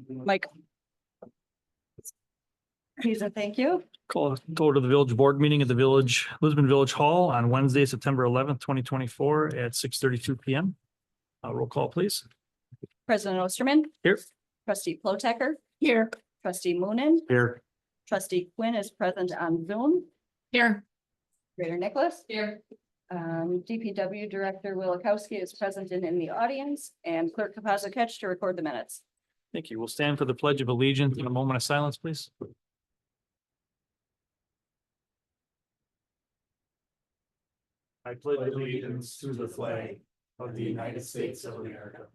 Mike. Lisa, thank you. Call to the village board meeting at the Lisbon Village Hall on Wednesday, September 11th, 2024 at 6:32 PM. Roll call, please. President Osterman. Here. Trustee Plotecker. Here. Trustee Moonen. Here. Trustee Quinn is present on Zoom. Here. Greater Nicholas. Here. DPW Director Willikowski is present and in the audience, and Clerk Kapazaketch to record the minutes. Thank you. We'll stand for the Pledge of Allegiance in a moment of silence, please. I pledge allegiance to the flag of the United States of America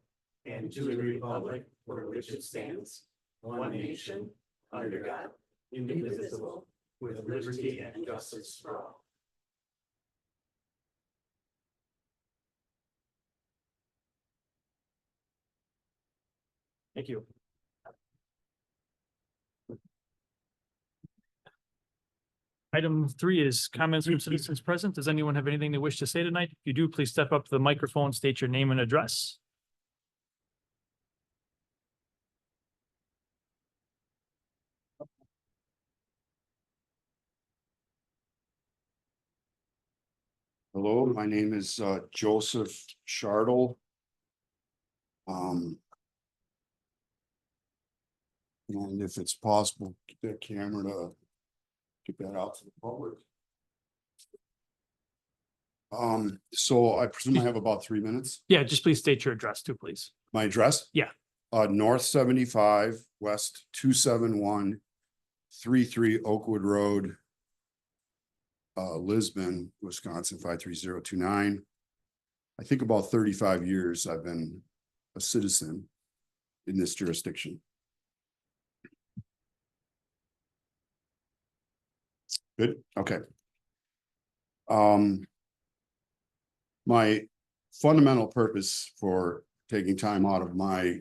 and to the republic for which it stands, one nation, under God, indivisible, with liberty and justice for all. Thank you. Item 3 is comments from citizens present. Does anyone have anything they wish to say tonight? If you do, please step up to the microphone, state your name and address. Hello, my name is Joseph Shardle. And if it's possible, get that camera to get that out to the public. So I presume I have about 3 minutes. Yeah, just please state your address too, please. My address? Yeah. North 75, West 27133 Oakwood Road, Lisbon, Wisconsin 53029. I think about 35 years I've been a citizen in this jurisdiction. Good, okay. My fundamental purpose for taking time out of my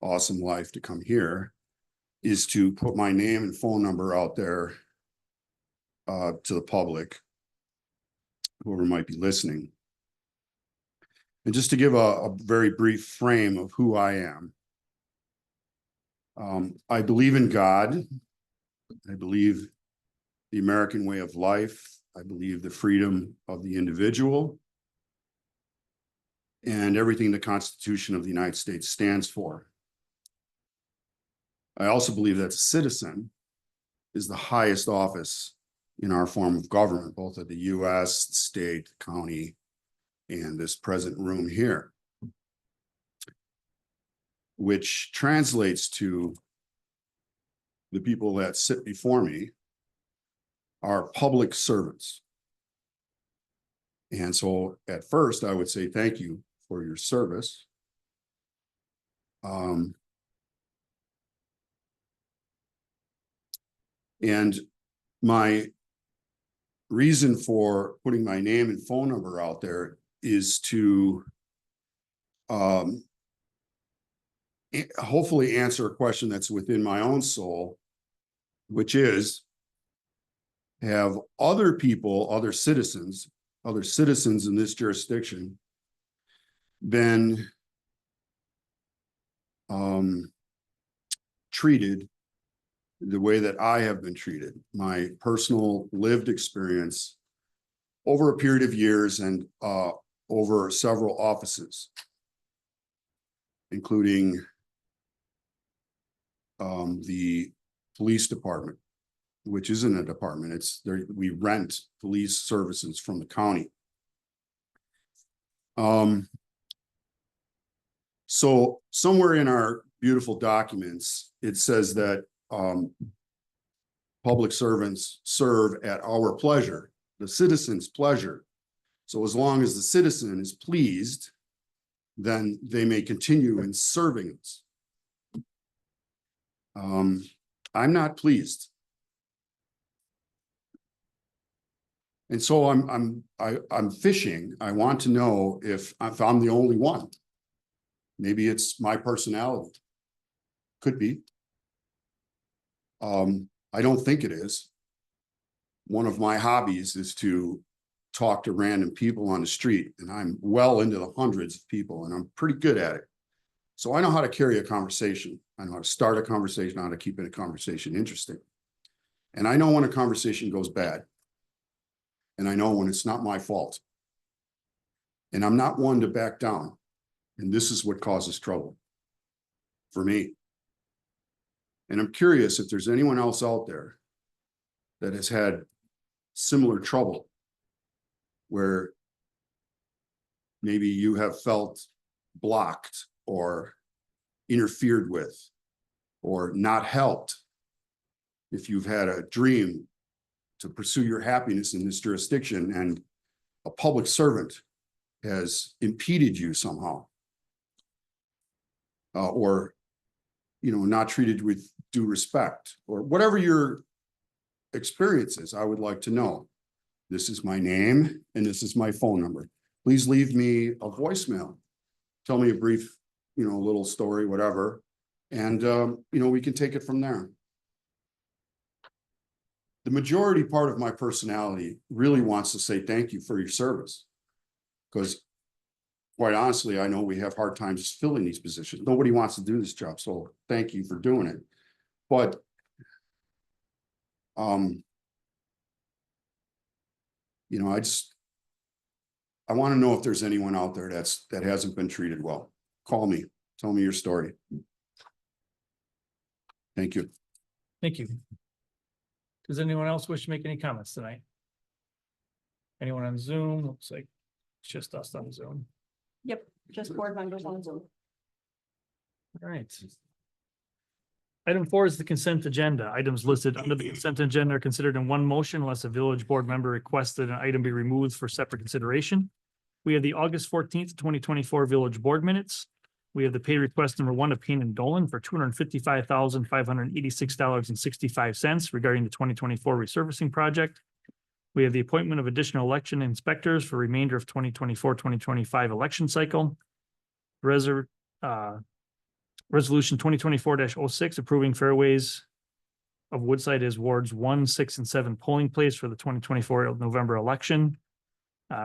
awesome life to come here is to put my name and phone number out there to the public, whoever might be listening. And just to give a very brief frame of who I am. I believe in God. I believe the American way of life. I believe the freedom of the individual and everything the Constitution of the United States stands for. I also believe that a citizen is the highest office in our form of government, both at the US, state, county, and this present room here, which translates to the people that sit before me are public servants. And so at first I would say thank you for your service. And my reason for putting my name and phone number out there is to hopefully answer a question that's within my own soul, which is, have other people, other citizens in this jurisdiction been treated the way that I have been treated? My personal lived experience over a period of years and over several offices, including the police department, which isn't a department. It's there. We rent police services from the county. So somewhere in our beautiful documents, it says that public servants serve at our pleasure, the citizen's pleasure. So as long as the citizen is pleased, then they may continue in serving us. I'm not pleased. And so I'm fishing. I want to know if I'm the only one. Maybe it's my personality. Could be. I don't think it is. One of my hobbies is to talk to random people on the street, and I'm well into the hundreds of people, and I'm pretty good at it. So I know how to carry a conversation. I know how to start a conversation, how to keep a conversation interesting. And I know when a conversation goes bad. And I know when it's not my fault. And I'm not one to back down. And this is what causes trouble for me. And I'm curious if there's anyone else out there that has had similar trouble where maybe you have felt blocked or interfered with or not helped. If you've had a dream to pursue your happiness in this jurisdiction and a public servant has impeded you somehow. Or, not treated with due respect, or whatever your experience is, I would like to know. This is my name and this is my phone number. Please leave me a voicemail. Tell me a brief, little story, whatever. And, we can take it from there. The majority part of my personality really wants to say thank you for your service. Because quite honestly, I know we have hard times filling these positions. Nobody wants to do this job, so thank you for doing it. But I want to know if there's anyone out there that hasn't been treated well. Call me, tell me your story. Thank you. Thank you. Does anyone else wish to make any comments tonight? Anyone on Zoom? Looks like it's just us on Zoom. Yep, just board members on Zoom. All right. Item 4 is the consent agenda. Items listed under the consent agenda are considered in one motion unless a village board member requested an item be removed for separate consideration. We have the August 14th, 2024 village board minutes. We have the pay request number 1 of Payne and Dolan for $255,586.65 regarding the 2024 resurfacing project. We have the appointment of additional election inspectors for remainder of 2024-2025 election cycle. Resolution 2024-06 approving fairways of Woodside as wards 1, 6, and 7 polling place for the 2024 November election.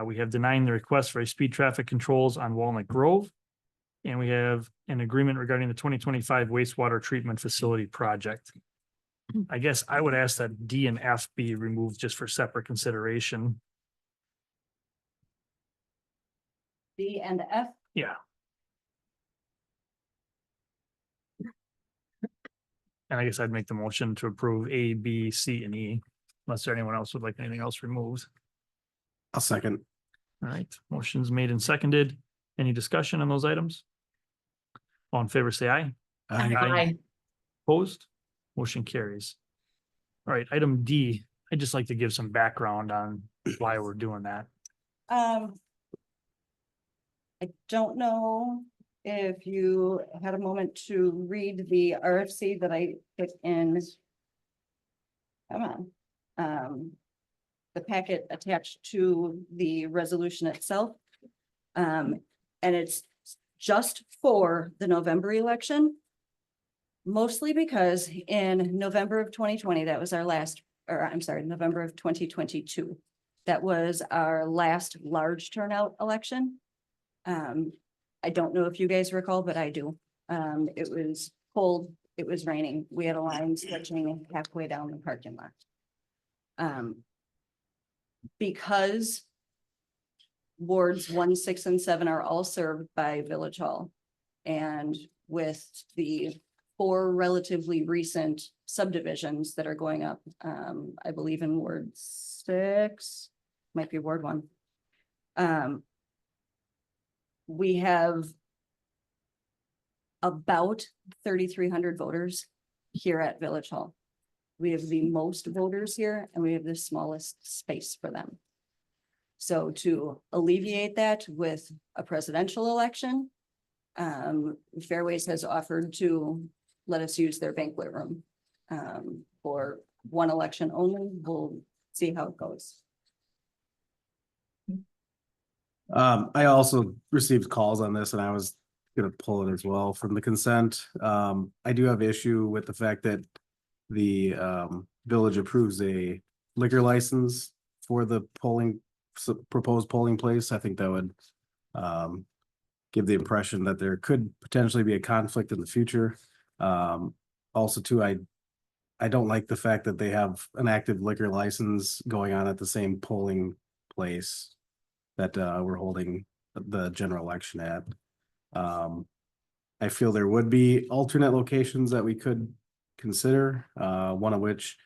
We have denying the request for a speed traffic controls on Walnut Grove. And we have an agreement regarding the 2025 wastewater treatment facility project. I guess I would ask that D and F be removed just for separate consideration. D and F. Yeah. And I guess I'd make the motion to approve A, B, C, and E, unless there anyone else would like anything else removed. I'll second. All right, motion's made and seconded. Any discussion on those items? All in favor, say aye. Aye. Opposed? Motion carries. All right, item D, I'd just like to give some background on why we're doing that. I don't know if you had a moment to read the RFC that I put in. Come on. The packet attached to the resolution itself. And it's just for the November election. Mostly because in November of 2020, that was our last, or I'm sorry, November of 2022. That was our last large turnout election. I don't know if you guys recall, but I do. It was cold, it was raining. We had a line stretching halfway down the parking lot. Because wards 1, 6, and 7 are all served by Village Hall. And with the 4 relatively recent subdivisions that are going up, I believe in Ward 6, might be Ward 1. We have about 3,300 voters here at Village Hall. We have the most voters here and we have the smallest space for them. So to alleviate that with a presidential election, Fairways has offered to let us use their banquet room for one election only. We'll see how it goes. I also received calls on this and I was gonna pull it as well from the consent. I do have issue with the fact that the village approves a liquor license for the polling proposed polling place. I think that would give the impression that there could potentially be a conflict in the future. Also too, I don't like the fact that they have an active liquor license going on at the same polling place that we're holding the general election at. I feel there would be alternate locations that we could consider, one of which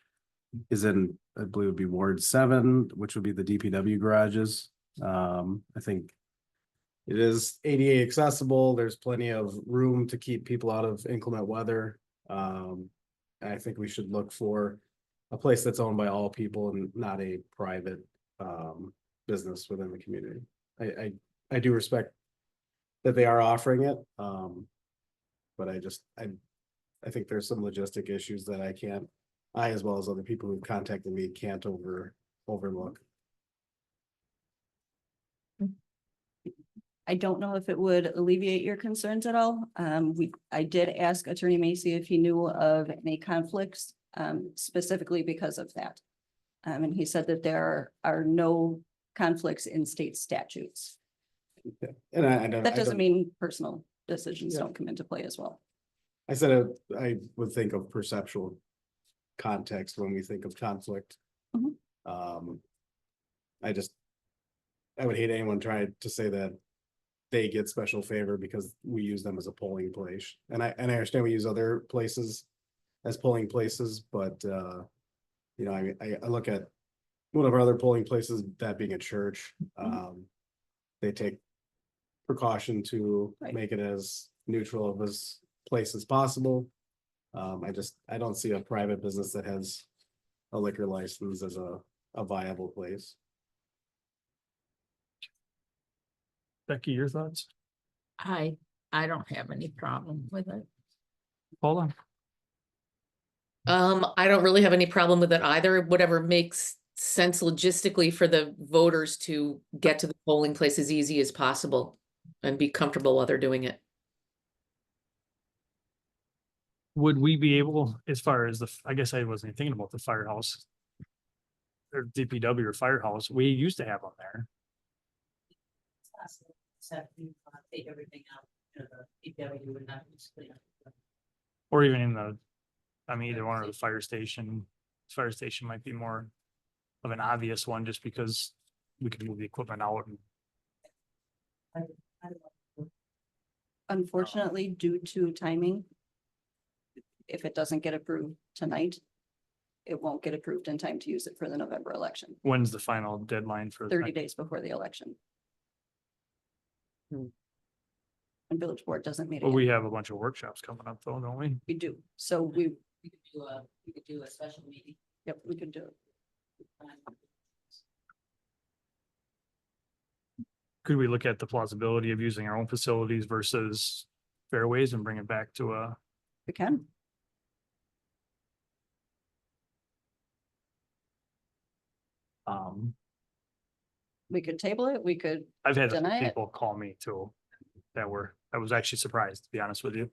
is in, I believe would be Ward 7, which would be the DPW garages. I think it is ADA accessible. There's plenty of room to keep people out of inclement weather. I think we should look for a place that's owned by all people and not a private business within the community. I do respect that they are offering it. But I think there's some logistic issues that I, as well as other people who've contacted me, can't overlook. I don't know if it would alleviate your concerns at all. I did ask Attorney Macy if he knew of any conflicts, specifically because of that. And he said that there are no conflicts in state statutes. And I don't. That doesn't mean personal decisions Yeah. don't come into play as well. I said, I would think of perceptual context when we think of conflict. Mhm. I would hate anyone trying to say that they get special favor because we use them as a polling place. And I understand we use other places as polling places, but, I look at one of our other polling places, that being a church. They take precaution to Right. make it as neutral of as place as possible. I don't see a private business that has a liquor license as a viable place. Becky, your thoughts? I don't have any problem with it. Paula? I don't really have any problem with it either. Whatever makes sense logistically for the voters to get to the polling place as easy as possible and be comfortable while they're doing it. Would we be able, as far as I guess I wasn't even thinking about the firehouse. Or DPW or firehouse, we used to have them there. Take everything out, the DPW would not be clean. Or even in either one or the fire station. Fire station might be more of an obvious one just because we could move the equipment out and Unfortunately, due to timing, if it doesn't get approved tonight, it won't get approved in time to use it for the November election, when's the final deadline for? 30 days before the election. Hmm. And village board doesn't meet Well, again. we have a bunch of workshops coming up though, don't we? We do. So we We could do a special meeting. yep, we could do it. Could we look at the plausibility of using our own facilities versus fairways and bring it back to We can. We could table it. We could, I've had Deny it? people call me too. I was actually surprised, to be honest with you.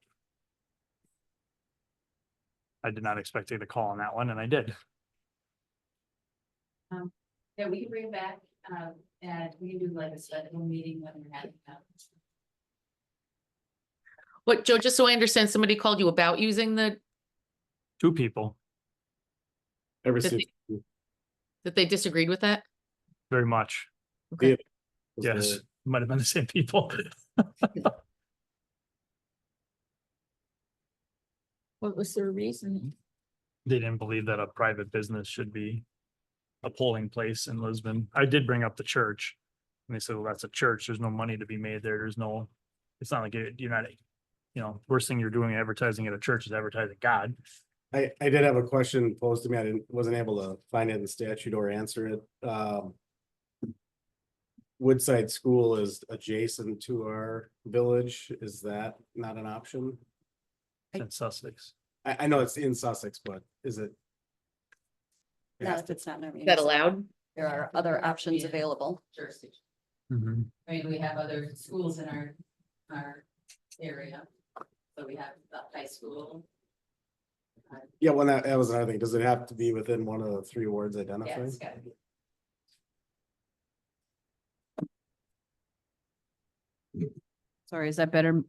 I did not expect to get a call on that one, and I did. Yeah, we can bring it back, and we can do like a special meeting when we're having that. What, Joe, just so I understand, somebody called you about using that Two people, that they disagreed with that? very much. Okay. Yes, might have been the same people. What was their reason? They didn't believe that a private business should be a polling place in Lisbon. I did bring up the church. And they said, well, that's a church. There's no money to be made there. It's not like you're not, worst thing you're doing advertising at a church is advertising God. I did have a question posed to me. Wasn't able to find it in the statute or answer it. Woodside School is adjacent to our village. Is that not an option? In Sussex. I know it's in Sussex, but is it? not if it's not in our Is that municipal. allowed? There are other options available. Jurisdiction. Mhm. I mean, we have other schools in our area. So we have the high school. Yeah, well, that was another thing. Does it have to be within one of the three wards Yeah, identified? it's gotta be. Sorry, is that better?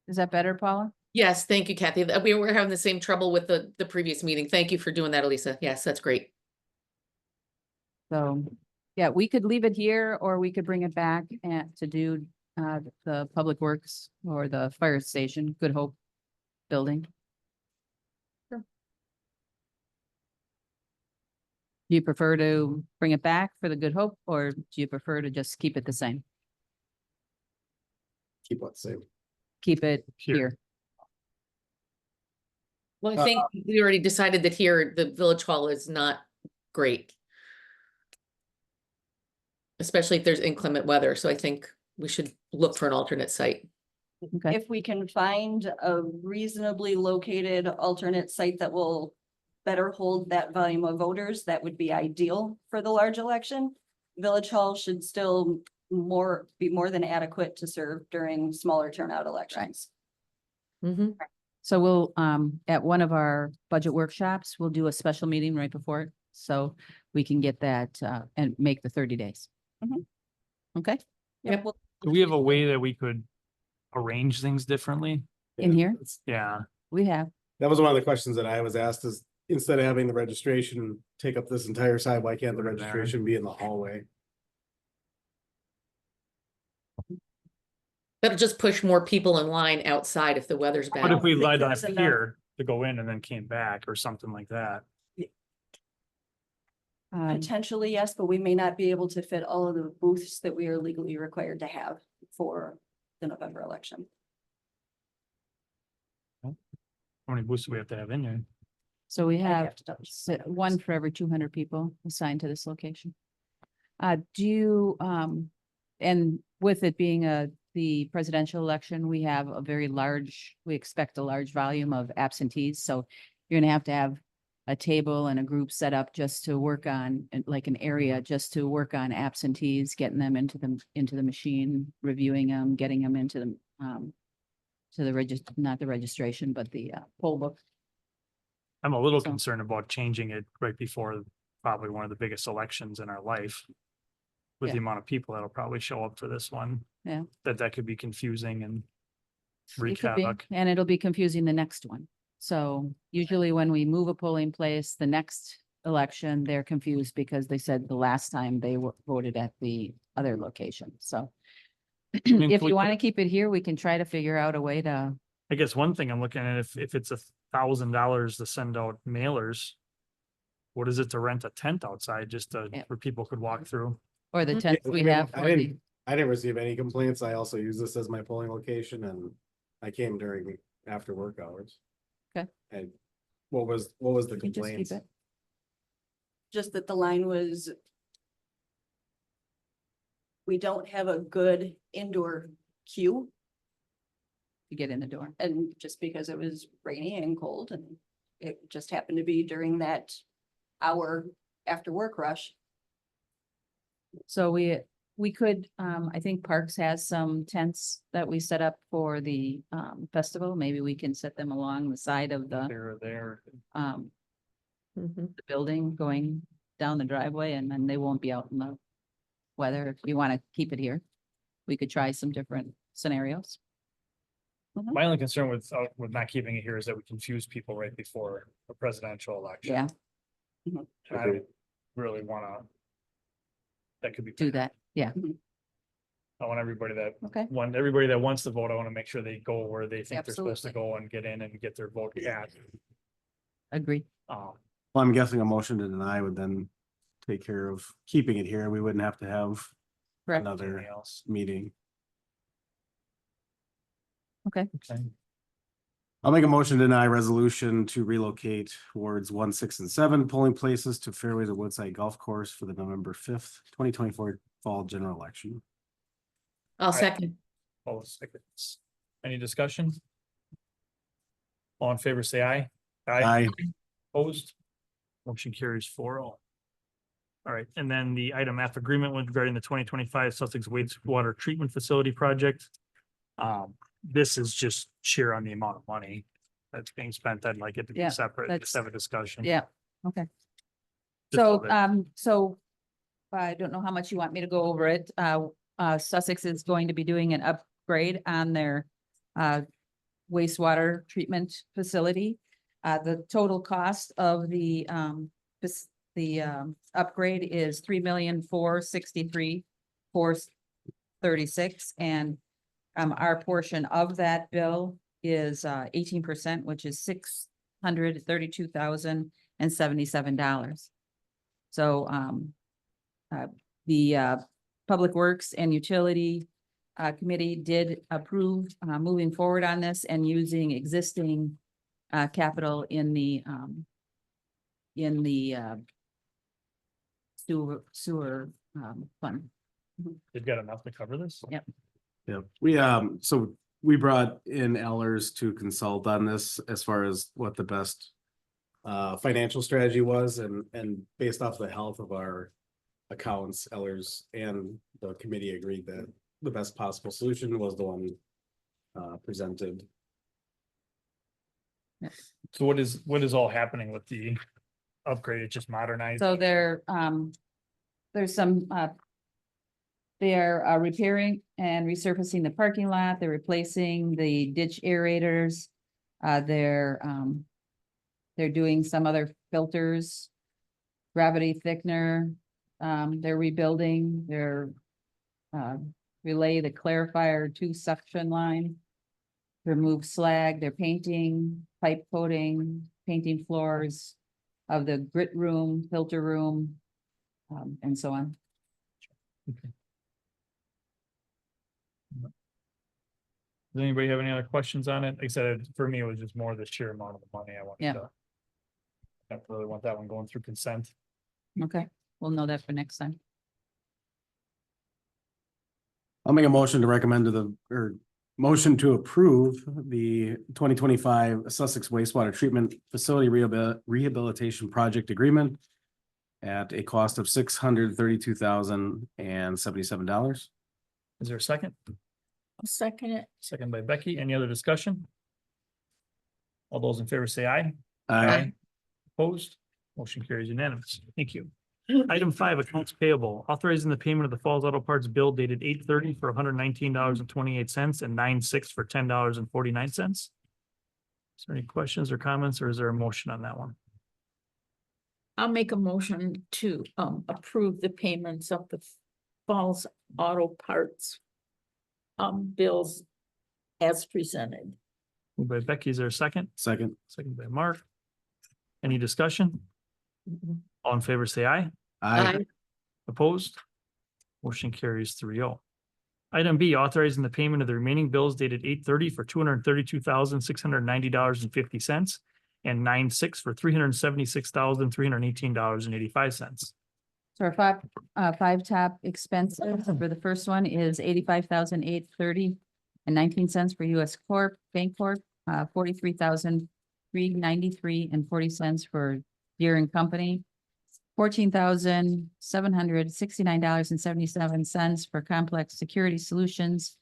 Is that better, Paula? Yes, thank you, Kathy. We were having the same trouble with the previous meeting. Thank you for doing that, Elisa. Yes, that's great. So, yeah, we could leave it here or we could bring it back and to do the Public Works or the fire station, Good Hope building. Sure. Do you prefer to bring it back for the Good Hope or do you prefer to just keep it the same? Keep what same. Keep it Here. here. Well, I think we already decided that here, the village hall is not great. Especially if there's inclement weather, so I think we should look for an alternate site. Okay, If we can find a reasonably located alternate site that will better hold that volume of voters, that would be ideal for the large election. Village Hall should still be more than adequate to serve during smaller turnout elections. Mhm. so we'll, at one of our budget workshops, we'll do a special meeting right before it. So we can get that, and make the 30 days. Mhm. Okay, Yep. Well, Do we have a way that we could arrange things differently? in here, Yeah, we have, That was one of the questions that I was asked is, instead of having the registration take up this entire side, why can't the Right there. registration be in the hallway? That'll just push more people in line outside if the weather's but bad. if we think lied up there's enough- here to go in and then came back or something like that. Potentially, yes, but we may not be able to fit all of the booths that we are legally required to have for the November election. How many booths do we have to have in there? so we I'd have to double check. one for every 200 people assigned to this location. Do you, and with it being the presidential election, we have a very large, we expect a large volume of absentees, so you're gonna have to have a table and a group set up just to work on, and like an area, just to work on absentees, getting them into the machine, reviewing them, getting them into the, to the not the registration, but the poll book. I'm a little So- concerned about changing it right before probably one of the biggest elections in our life. With the Yeah. amount of people that'll probably show up for this one. Yeah. That could be confusing and wreak It could be, havoc. and it'll be confusing the next one. So usually when we move a polling place, the next election, they're confused because they said the last time they voted at the other location. So mean, if can we you put- want to keep it here, we can try to figure out a way to, I guess one thing I'm looking at, if it's $1,000 to send out mailers. What is it to rent a tent outside just to, Yeah. where people could walk through? or the Mhm. tents I we mean, have. I for the- didn't, I didn't receive any complaints. I also use this as my polling location and I came during after work hours. Okay. And what was the we can just keep complaints? it. Just that the line was. We don't have a good indoor queue, To get in the door. and just because it was rainy and cold and it just happened to be during that hour after work rush. So we could, I think Parks has some tents that we set up for the festival. Maybe we can set them along the side of the There. um Mhm. the building going down the driveway and then they won't be out in the weather. If you want to keep it here, we could try some different scenarios. My only concern with not keeping it here is that we confuse people right before a presidential election. Yeah, And I don't really wanna. That could be. do that. Yeah, I want everybody okay. everybody that wants to vote, I wanna make sure they go where they think they're supposed to Absolutely. go and get in and get their vote cast. Agree. Um, Well, I'm guessing a motion to deny would then take care of keeping it here. We wouldn't have to have Correct. another anything else. meeting. Okay. Okay. I'll make a motion to deny resolution to relocate wards 1, 6, and 7 polling places to Fairways of Woodside Golf Course for the November 5th, 2024 fall general election. I'll second. All seconds. Any discussion? All in favor, say aye. Aye. Opposed? Motion carries 4-0. All right, and then the item F agreement regarding the 2025 Sussex wastewater treatment facility project. This is just sheer on the amount of money that's being spent. I'd like it to be Yeah, separate, that's- just have a discussion. Yeah, okay. Just so So, that- I don't know how much you want me to go over it. Sussex is going to be doing an upgrade on their wastewater treatment facility. The total cost of the upgrade is $3,463,436, and our portion of that bill is 18%, which is $632,077. So the Public Works and Utility Committee did approve moving forward on this and using existing capital in the sewer fund. They've got enough to cover this? Yep. Yeah, so we brought in Ellers to consult on this as far as what the best financial strategy was, and based off the health of our accounts, Ellers and the committee agreed that the best possible solution was the one presented. So what is all happening with the upgrade? It's just modernized? So there's some they are repairing and resurfacing the parking lot. They're replacing the ditch aerators. They're doing some other filters, gravity thickener. They're rebuilding their relay, the clarifier 2 suction line. Remove slag. They're painting, pipe coating, painting floors of the grit room, filter room, and so on. Does anybody have any other questions on it? Like I said, for me, it was just more the sheer amount of the money I wanted Yeah. to. I don't really want that one going through consent. Okay, we'll know that for next time. I'll make a motion to recommend motion to approve the 2025 Sussex wastewater treatment facility rehabilitation project agreement at a cost of $632,077. Is there a second? I'll second it. Second by Becky. Any other discussion? All those in favor say aye. Opposed? Motion carries unanimous. Thank you. Item 5, accounts payable, authorizing the payment of the Falls Auto Parts bill dated 8/30 for $119.28 and 9/6 for $10.49. Is there any questions or comments, or is there a motion on that one? I'll make a motion to approve the payments of the Falls Auto Parts bills as presented. Moved by Becky, is there a second? Second. Second by Mark. Any discussion? All in favor, say aye. Aye. Opposed? Motion carries 3-0. Item B, authorizing the payment of the remaining bills dated 8/30 for $232,690.50 and 9/6 for $376,318.85. So our five top expenses for the first one is $85,830.19 for US Corp, Bank Corp, $43,393.40 for Deere and Company, $14,769.77 for Complex Security Solutions,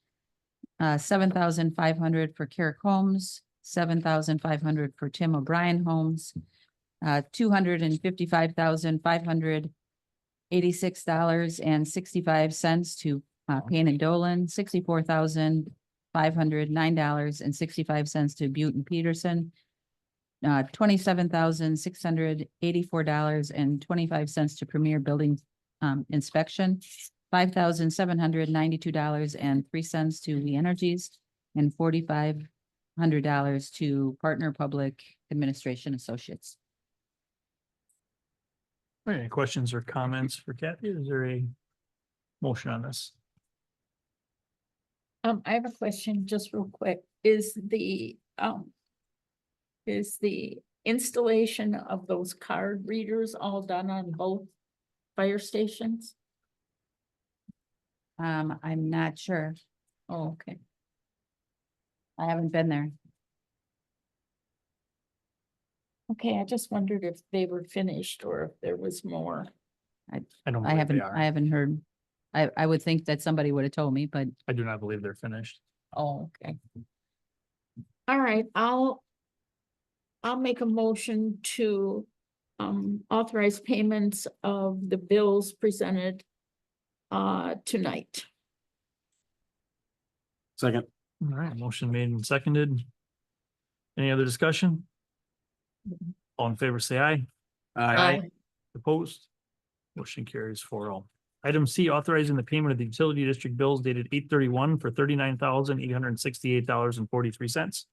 $7,500 for Carrick Homes, $7,500 for Tim O'Brien Homes, $255,586.65 to Payne and Dolan, $64,509.65 to Butte and Peterson, $27,684.25 to Premier Building Inspection, $5,792.03 to The Energies, and $4,500 to Partner Public Administration Associates. All right, any questions or comments for Kathy? Is there a motion on this? I have a question just real quick. Is the installation of those card readers all done on both fire stations? I'm not sure. Oh, okay. I haven't been there. Okay, I just wondered if they were finished or if there was more. I don't I believe they haven't are. heard. I would think that somebody would have told me, but I do not believe they're finished. Oh, okay. All right, I'll make a motion to authorize payments of the bills presented tonight. Second. All right, motion made and seconded. Any other discussion? All in favor, say aye. Aye. Opposed? Motion carries 4-0. Item C, authorizing the payment of the utility district bills dated 8/31 for $39,868.43.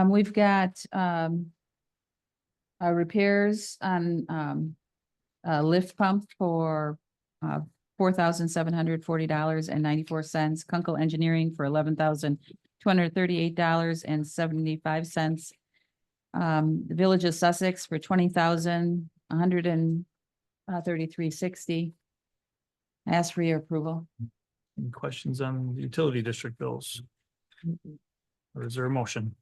We've got, repairs on, a lift pump for, $4,740.94. Kunkel Engineering for $11,238.75. The Village of Sussex for $20,133.60. Ask for your approval. Any questions on the utility district bills? Or is there a motion?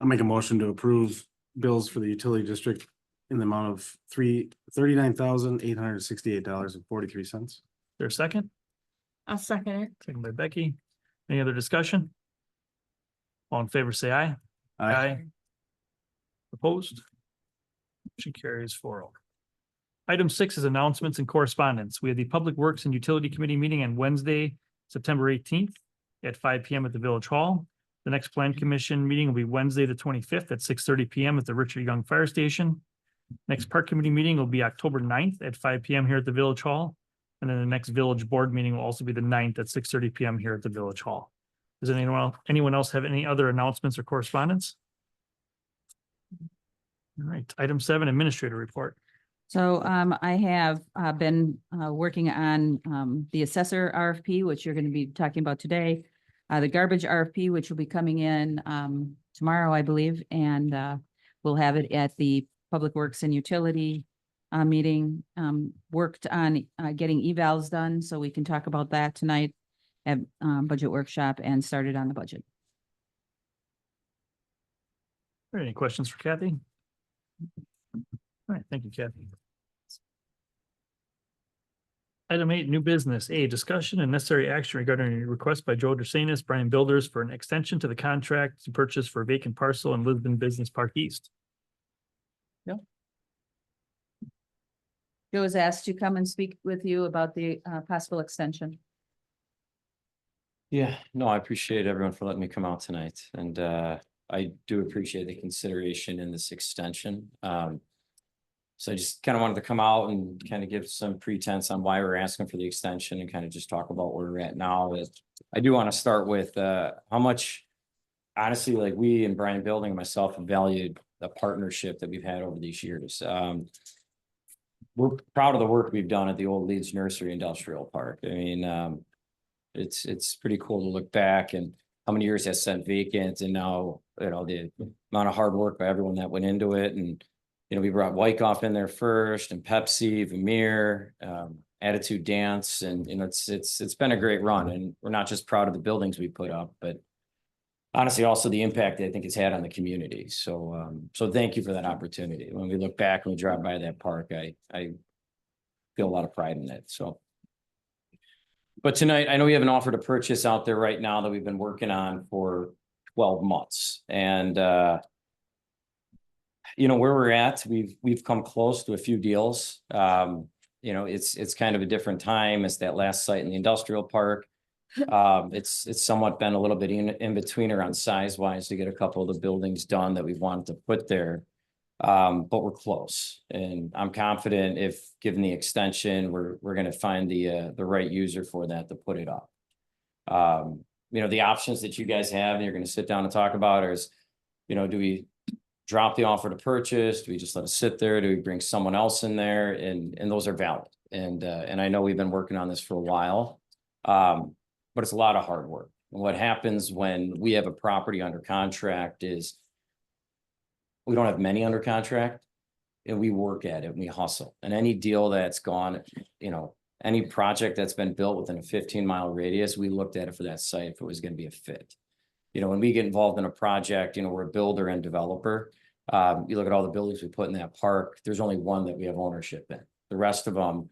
I'll make a motion to approve bills for the utility district in the amount of $39,868.43. Is there a second? I'll second it. Second by Becky. Any other discussion? All in favor, say aye. Opposed? Motion carries 4-0. Item 6 is announcements and correspondence. We have the Public Works and Utility Committee meeting on Wednesday, September 18th at 5 PM at the Village Hall. The next Plan Commission meeting will be Wednesday, the 25th at 6:30 PM at the Richard Young Fire Station. Next Park Committee meeting will be October 9th at 5 PM here at the Village Hall. And then the next Village Board meeting will also be the 9th at 6:30 PM here at the Village Hall. Does anyone else have any other announcements or correspondence? All right, item 7, Administrator Report. So I have been working on the assessor RFP, which you're going to be talking about today. The garbage RFP, which will be coming in tomorrow, I believe, and we'll have it at the Public Works and Utility meeting. Worked on getting evals done, so we can talk about that tonight at budget workshop and started on the budget. All right, any questions for Kathy? All right, thank you, Kathy. Item 8, new business. A, discussion and necessary action regarding a request by Joe Dersanis, Brian Builders for an extension to the contract to purchase for a vacant parcel in Lisbon Business Park East. Joe was asked to come and speak with you about the possible extension. Yeah, no, I appreciate everyone for letting me come out tonight, and I do appreciate the consideration in this extension. So I just kind of wanted to come out and kind of give some pretense on why we're asking for the extension and kind of just talk about where we're at now. I do want to start with how much, honestly, like we and Brian Building and myself have valued the partnership that we've had over these years. We're proud of the work we've done at the old Leeds Nursery Industrial Park. I mean, it's pretty cool to look back and how many years has sat vacant, and now, you know, the amount of hard work by everyone that went into it. And, you know, we brought Wyckoff in there first, and Pepsi, Vermeer, Attitude Dance, and, you know, it's been a great run. And we're not just proud of the buildings we put up, but honestly, also the impact that I think it's had on the community. So, so thank you for that opportunity. When we look back and we drive by that park, I feel a lot of pride in it. So, but tonight, I know we have an offer to purchase out there right now that we've been working on for 12 months. And, you know, where we're at, we've come close to a few deals. You know, it's kind of a different time. It's that last site in the industrial park. It's somewhat been a little bit in between around size wise to get a couple of the buildings done that we wanted to put there. But we're close, and I'm confident if given the extension, we're going to find the right user for that to put it up. You know, the options that you guys have and you're going to sit down and talk about is, you know, do we drop the offer to purchase? Do we just let it sit there? Do we bring someone else in there? And those are valid. And I know we've been working on this for a while. But it's a lot of hard work. And what happens when we have a property under contract is we don't have many under contract, and we work at it and we hustle. And any deal that's gone, you know, any project that's been built within a 15-mile radius, we looked at it for that site if it was going to be a fit. You know, when we get involved in a project, you know, we're a builder and developer. You look at all the buildings we put in that park, there's only one that we have ownership in. The rest of them,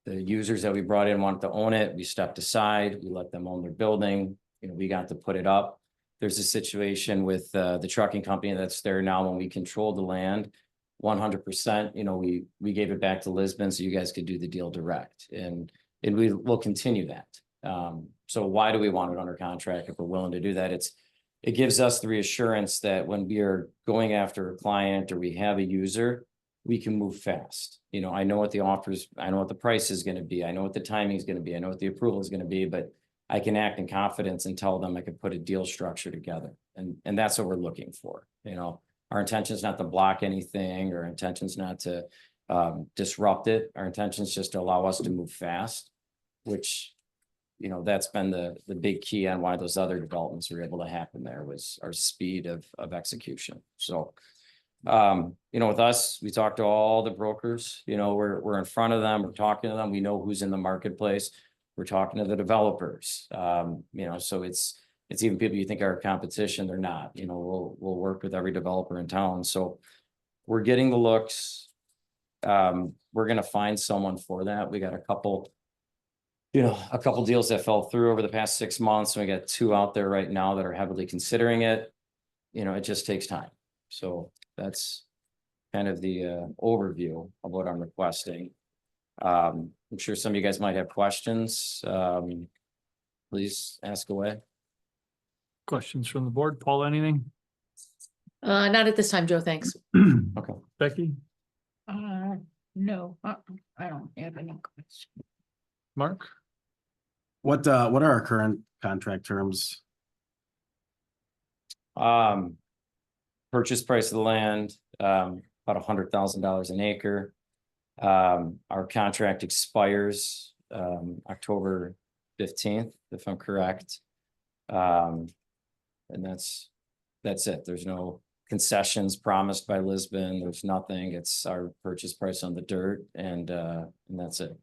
the users that we brought in wanted to own it. We stepped aside. We let them own their building. You know, we got to put it up. There's a situation with the trucking company that's there now. When we controlled the land 100%, you know, we gave it back to Lisbon so you guys could do the deal direct. And and we will continue that. So why do we want it under contract if we're willing to do that? It gives us the reassurance that when we are going after a client or we have a user, we can move fast. You know, I know what the offers, I know what the price is gonna be, I know what the timing is gonna be, I know what the approval is gonna be, but I can act in confidence and tell them I could put a deal structure together. And that's what we're looking for, you know. Our intention is not to block anything, or intention is not to disrupt it. Our intention is just to allow us to move fast, which, you know, that's been the big key on why those other developments were able to happen there, was our speed of execution. So, you know, with us, we talk to all the brokers, you know, we're in front of them, we're talking to them, we know who's in the marketplace. We're talking to the developers, you know, so it's even people you think are competition, they're not, you know, we'll work with every developer in town. So we're getting the looks. We're gonna find someone for that. We got a couple deals that fell through over the past 6 months, and we got 2 out there right now that are heavily considering it. You know, it just takes time. So that's kind of the overview of what I'm requesting. I'm sure some of you guys might have questions. Please ask away. Questions from the board? Paul, anything? Not at this time, Joe, thanks. Okay. Becky, No, I don't have any questions. Mark? What are our current contract terms? Purchase price of the land, about $100,000 an acre. Our contract expires October 15th, if I'm correct. And that's it. There's no concessions promised by Lisbon. There's nothing. It's our purchase price on the dirt, and that's it.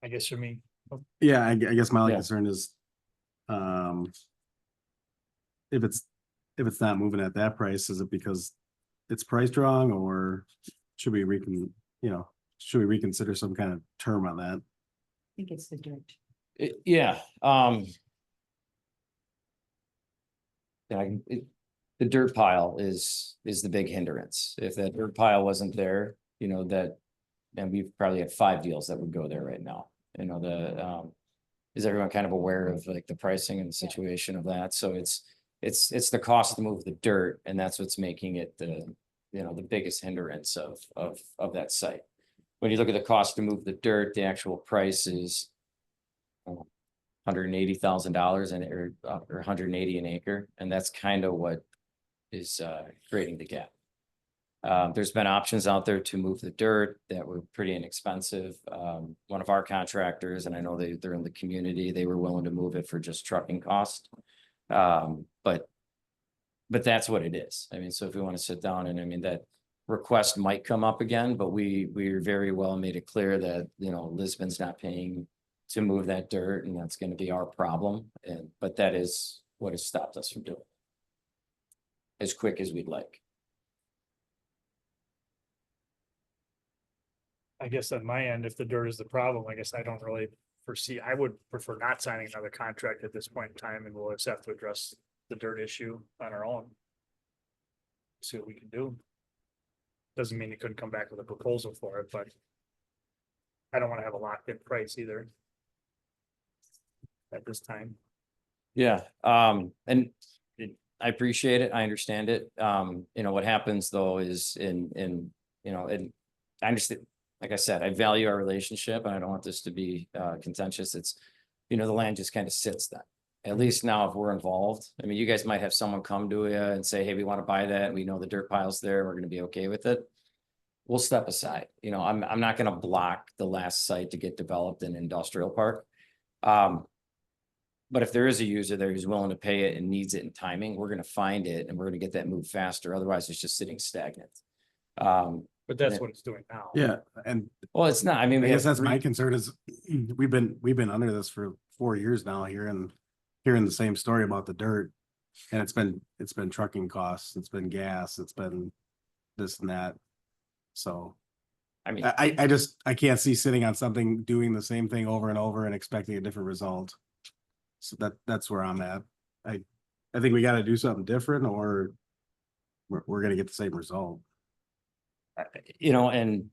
I guess for me. Yeah, I guess my only Yeah. concern is, if it's not moving at that price, is it because it's priced wrong, or should we should we reconsider some kind of term on that? I think it's the dirt. Yeah. The dirt pile is the big hindrance. If that dirt pile wasn't there, you know, and we've probably had 5 deals that would go there right now. You know, is everyone kind of aware of like the pricing and the situation of that? So it's the cost to move the dirt, and that's what's making it the biggest hindrance of that site. When you look at the cost to move the dirt, the actual price is $180,000 or $180 an acre, and that's kind of what is creating the gap. There's been options out there to move the dirt that were pretty inexpensive. One of our contractors, and I know they're in the community, they were willing to move it for just trucking cost. But that's what it is. I mean, so if we want to sit down, and I mean, that request might come up again, but we're very well made it clear that, you know, Lisbon's not paying to move that dirt, and that's going to be our problem. But that is what has stopped us from doing it as quick as we'd like. I guess on my end, if the dirt is the problem, I guess I don't really foresee, I would prefer not signing another contract at this point in time, and we'll just have to address the dirt issue on our own. See what we can do. Doesn't mean you couldn't come back with a proposal for it, but I don't want to have a locked in price either at this time. Yeah, and I appreciate it. I understand it. You know, what happens though is and I understand, like I said, I value our relationship, and I don't want this to be contentious. It's, you know, the land just kind of sits then. At least now if we're involved, I mean, you guys might have someone come to you and say, hey, we want to buy that, and we know the dirt pile's there, we're going to be okay with it. We'll step aside. You know, I'm not going to block the last site to get developed in industrial park. But if there is a user there who's willing to pay it and needs it in timing, we're going to find it, and we're going to get that moved faster. Otherwise, it's just sitting stagnant. But that's what it's doing now. Yeah, and Well, it's not. I mean, I we guess have that's my 3 concern is we've been under this for 4 years now here, and hearing the same story about the dirt. And it's been trucking costs, it's been gas, it's been this and that. So I mean, I can't see sitting on something, doing the same thing over and over and expecting a different result. So that's where I'm at. I think we gotta do something different, or we're gonna get the same result. You know, and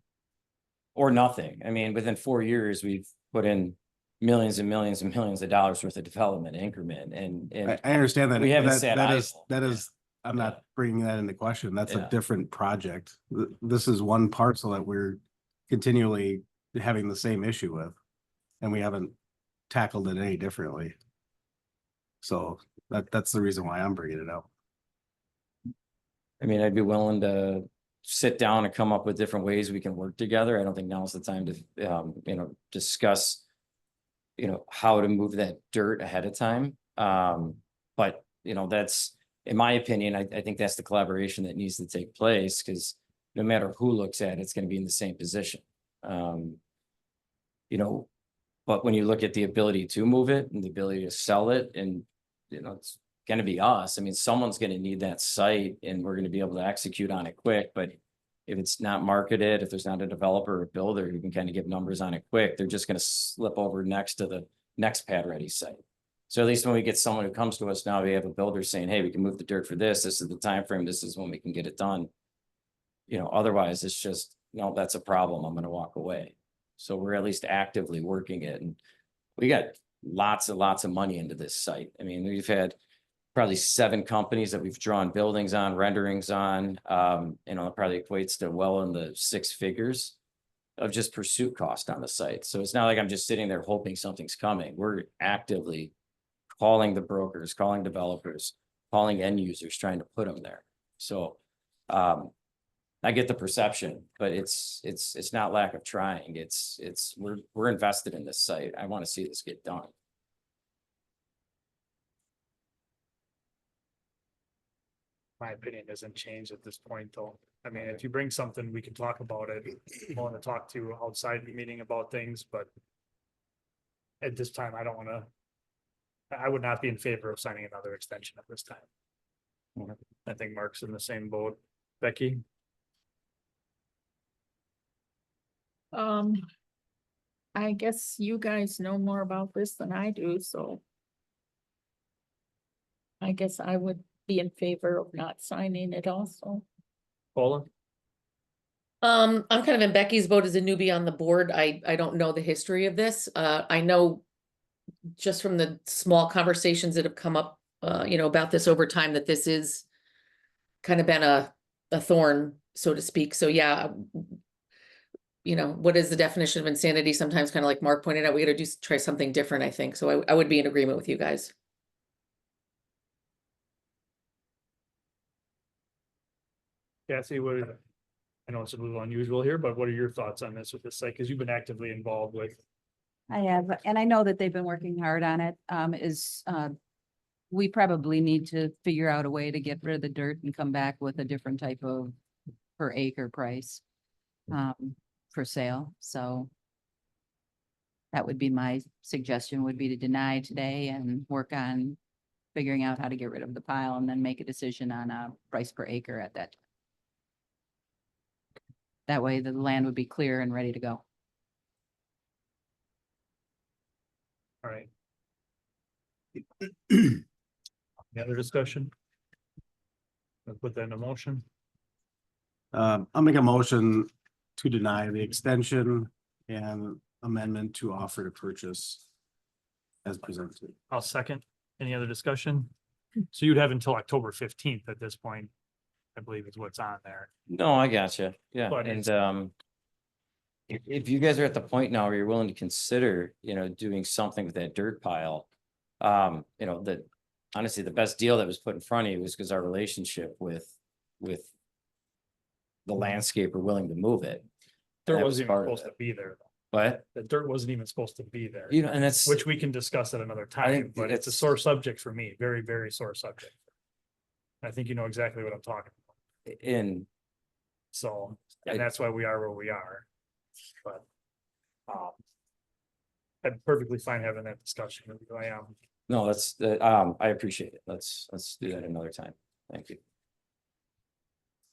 or nothing. I mean, within 4 years, we've put in millions and millions and millions of dollars worth of development increment and I understand that. we haven't that- sat that is- idle. That is, I'm Yeah. not bringing that into question. That's a Yeah. different project. This is one parcel that we're continually having the same issue with. And we haven't tackled it any differently. So that's the reason why I'm bringing it up. I mean, I'd be willing to sit down and come up with different ways we can work together. I don't think now's the time to, you know, discuss, you know, how to move that dirt ahead of time. But, you know, that's, in my opinion, I think that's the collaboration that needs to take place, because no matter who looks at it, it's gonna be in the same position. You know, but when you look at the ability to move it and the ability to sell it, and, you know, it's gonna be us. I mean, someone's gonna need that site and we're gonna be able to execute on it quick, but if it's not marketed, if there's not a developer or builder who can kind of give numbers on it quick, they're just gonna slip over next to the next pad ready site. So at least when we get someone who comes to us now, we have a builder saying, hey, we can move the dirt for this. This is the time frame. This is when we can get it done. You know, otherwise it's just, no, that's a problem. I'm gonna walk away. So we're at least actively working it, and we got lots of money into this site. I mean, we've had probably 7 companies that we've drawn buildings on, renderings on. You know, it probably equates to well in the 6 figures of just pursuit cost on the site. So it's not like I'm just sitting there hoping something's coming. We're actively calling the brokers, calling developers, calling end users, trying to put them there. So I get the perception, but it's not lack of trying. We're invested in this site. I want to see this get done. My opinion doesn't change at this point, though. I mean, if you bring something, we can talk about it. I want to talk to outside the meeting about things, but at this time, I don't want to. I would not be in favor of signing another extension at this time. I think Mark's in the same boat. Becky? I guess you guys know more about this than I do, so. I guess I would be in favor of not signing it also. Paula? I'm kind of in Becky's boat as a newbie on the board. I don't know the history of this. I know just from the small conversations that have come up, you know, about this over time, that this is kind of been a thorn, so to speak. So yeah, you know, what is the definition of insanity? Sometimes, kind of like Mark pointed out, we got to try something different, I think. So I would be in agreement with you guys. Cassie, I know it's a little unusual here, but what are your thoughts on this with this site? Because you've been actively involved with. I have, and I know that they've been working hard on it, we probably need to figure out a way to get rid of the dirt and come back with a different type of per acre price for sale, so that would be my suggestion, would be to deny today and work on figuring out how to get rid of the pile and then make a decision on a price per acre at that. That way the land would be clear and ready to go. All right. Any other discussion? I'll put that in a motion. I'll make a motion to deny the extension and amendment to offer to purchase as presented. I'll second. Any other discussion? So you'd have until October 15th at this point, I believe is what's on there. No, I got you. Yeah, But and if you guys are at the point now where you're willing to consider, you know, doing something with that dirt pile, you know, that honestly, the best deal that was put in front of you was because our relationship with the landscaper willing to move it. Dirt That was wasn't even part of supposed it. to be there. But, The dirt wasn't even supposed to be there, you know, and that's, which we can discuss at another time, think but it's a it's- sore subject for me, very, very sore subject. I think you know exactly what I'm talking about. in, So, I- and that's why we are where we are. But, I'm perfectly fine having that discussion with you. I am. no, that's, I appreciate it. Let's do that another time. Thank you.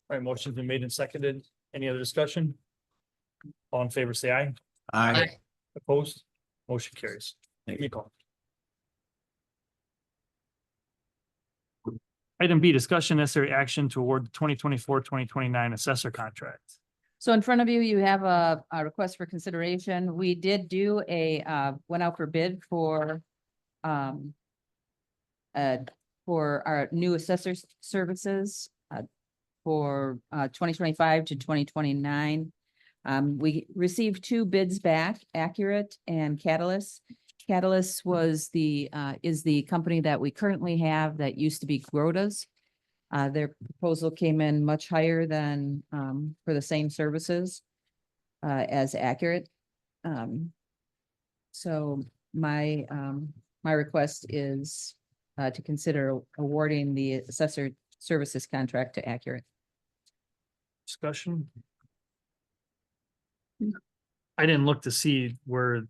All right, motion's been made and seconded. Any other discussion? All in favor, say aye. Aye. Opposed? Motion carries. Thank you. Call. Item B, discussion necessary action to award the 2024-2029 assessor contract. So in front of you, you have a request for consideration. We did do went out for bid um, for our new assessors services, for 2025 to 2029. We received two bids back, Accurate and Catalyst. Catalyst was is the company that we currently have that used to be Grota's. Their proposal came in much higher than, for the same services, as Accurate. So my request is, to consider awarding the assessor services contract to Accurate. Discussion. I didn't look to see where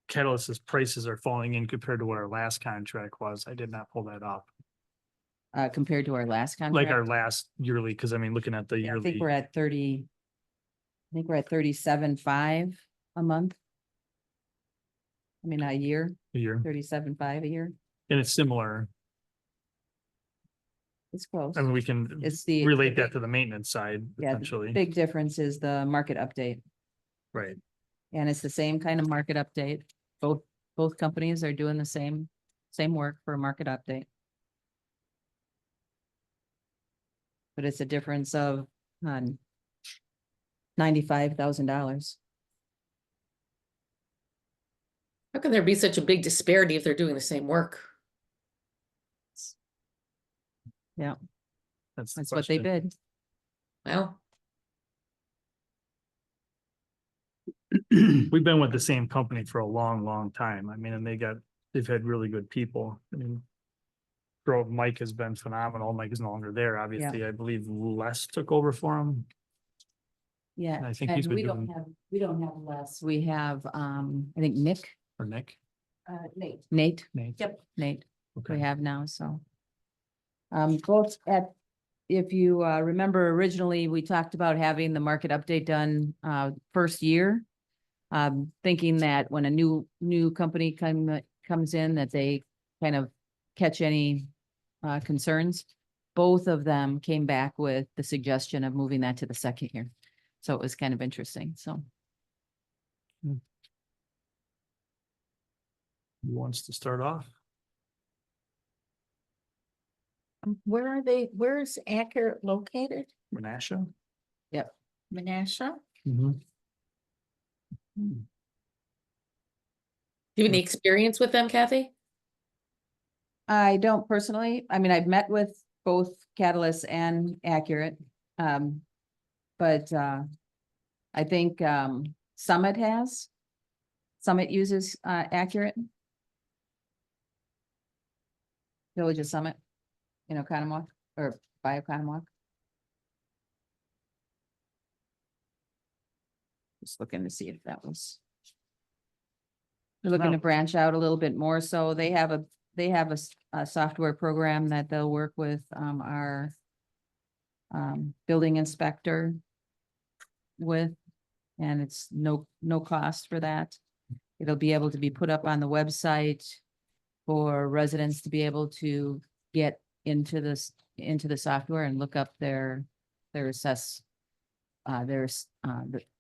Catalyst's prices are falling in compared to what our last contract was. I did not pull that up. Compared to our last contract. Like our last yearly, because I mean, looking at the Yeah, I think yearly, we're at 30. I think we're at 37.5 a month. I mean, a year, year, 37.5 a year. and it's similar. It's close. I mean, we can It's the relate that to the maintenance side, Yeah, the essentially, big difference is the market update, right? and it's the same kind of market update. Both companies are doing the same work for a market update. But it's a difference of $95,000. How can there be such a big disparity if they're doing the same work? Yeah, That's the that's what they question. bid. Well, We've been with the same company for a long, long time. I mean, and they've had really good people. I mean, Mike has been phenomenal. Mike is no longer there. Obviously, I believe Les took over for him. Yeah, And I think he's and been doing, we don't have less. We have, I think Nick, or Nick, Nate, Nate. Nate. Okay. We have now, so. Both if you remember originally, we talked about having the market update done first year. Thinking that when a new company comes in, that they kind of catch any concerns. Both of them came back with the suggestion of moving that to the second year. So it was kind of interesting, so. Who wants to start off? Where are they? Where is Accurate located? Menasha? Menasha? Mm-hmm. do you have any experience with them, Kathy? I don't personally, I mean, I've met with both Catalyst and Accurate. But I think Summit uses Accurate. Village of Summit, Oconomowoc or by Oconomowoc. Just looking to see if that was. They're looking to branch out a little bit more, so they have a software program that they'll work with our building inspector with, and it's no cost for that. It'll be able to be put up on the website for residents to be able to get into the software and look up the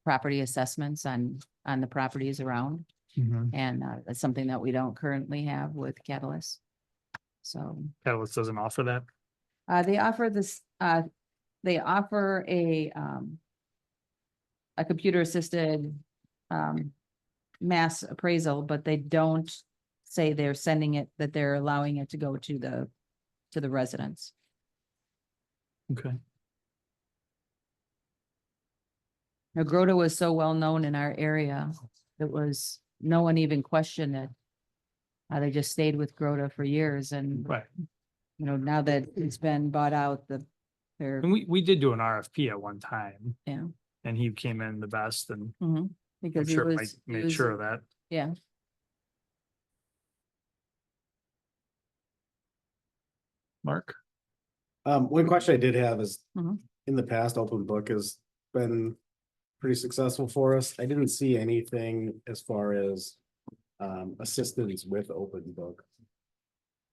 property assessments on the properties around. And that's something that we don't currently have with Catalyst. So Catalyst doesn't offer that. they offer this, they offer a computer assisted mass appraisal, but they don't say they're sending it, that they're allowing it to go to the residents. Okay. Now, Grota was so well known in our area, no one even questioned it. They just stayed with Grota for years, and Right. now that it's been bought out, they're, And we did do an RFP at one time, yeah. and he came in the best, and I'm Because he sure Mike was, he made was- sure of that. yeah, Mark? One question I did have is, Mhm. in the past, Open Book has been pretty successful for us. I didn't see anything as far as assistance with Open Book.